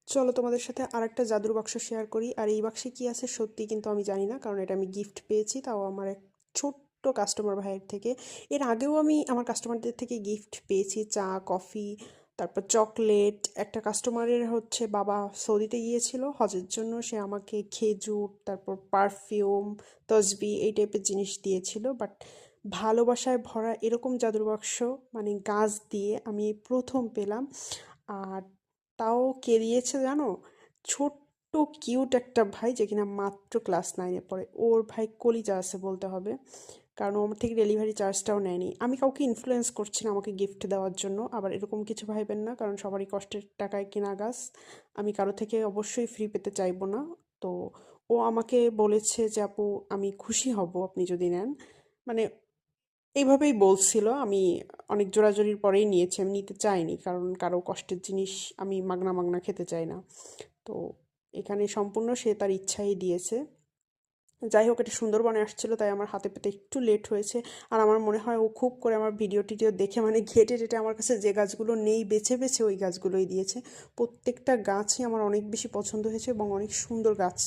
চলো তোমাদের সাথে আরেকটা জাদুর বাক্স শেয়ার করি। আর এই বাক্সে কি আছে সত্যি কিন্তু আমি জানি না, কারণ এটা আমি গিফট পেয়েছি, তাও আমার এক ছোট্ট কাস্টমার ভাইয়ের থেকে। এর আগেও আমি আমার কাস্টমারদের থেকে গিফট পেয়েছি, চা, কফি, তারপর চকলেট। একটা কাস্টমারের হচ্ছে বাবা সৌদিতে গিয়েছিল হজের জন্য, সে আমাকে খেজুর, তারপর পারফিউম, তসবি এই টাইপের জিনিস দিয়েছিল। বাট ভালোবাসায় ভরা এরকম জাদুর বাক্স মানে গাছ দিয়ে আমি এই প্রথম পেলাম। আর তাও কে দিয়েছে জানো? ছোট্ট কিউট একটা ভাই, যে কিনা মাত্র ক্লাস 9-এ পড়ে। ওর ভাই কলিজা আছে বলতে হবে, কারণ ও আমার থেকে ডেলিভারি চার্জটাও নেয়নি। আমি কাউকে ইনফ্লুয়েন্স করছি না আমাকে গিফট দেওয়ার জন্য, আবার এরকম কিছু ভাইবেন না, কারণ সবারই কষ্টের টাকায় কেনা গাছ। আমি কারো থেকে অবশ্যই ফ্রি পেতে চাইবো না। তো ও আমাকে বলেছে যে আপু, আমি খুশি হব আপনি যদি নেন, মানে এইভাবেই বলছিল। আমি অনেক জোরাজুরির পরেই নিয়েছি, আমি নিতে চাইনি, কারণ কারো কষ্টের জিনিস আমি মাগনা মাগনা খেতে চাই না। তো এখানে সম্পূর্ণ সে তার ইচ্ছাই দিয়েছে। যাই হোক, এটা সুন্দরবনে আসছিল তাই আমার হাতে পেতে একটু লেট হয়েছে। আর আমার মনে হয় ও খুব করে আমার ভিডিও টিডিও দেখে মানে ঘেটে টেটে আমার কাছে যে গাছগুলো নেই বেছে বেছে ওই গাছগুলোই দিয়েছে। প্রত্যেকটা গাছই আমার অনেক বেশি পছন্দ হয়েছে এবং অনেক সুন্দর গাছ,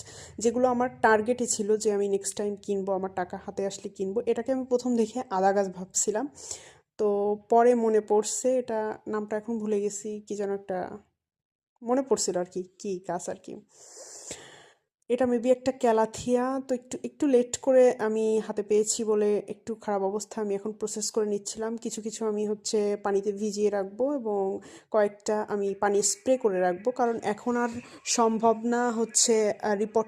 যেগুলো আমার টার্গেটে ছিল যে আমি নেক্সট টাইম কিনবো, আমার টাকা হাতে আসলে কিনবো। এটাকে আমি প্রথম দেখে আদা গাছ ভাবছিলাম, তো পরে মনে পড়ছে এটা, নামটা এখন ভুলে গেছি, কি যেন একটা মনে পড়ছিল আর কি, কি গাছ আর কি। এটা মেবি একটা ক্যালাথিয়া। তো একটু একটু লেট করে আমি হাতে পেয়েছি বলে একটু খারাপ অবস্থা, আমি এখন প্রসেস করে নিচ্ছিলাম। কিছু কিছু আমি হচ্ছে পানিতে ভিজিয়ে রাখবো এবং কয়েকটা আমি পানি স্প্রে করে রাখবো, কারণ এখন আর সম্ভব না হচ্ছে রিপোর্ট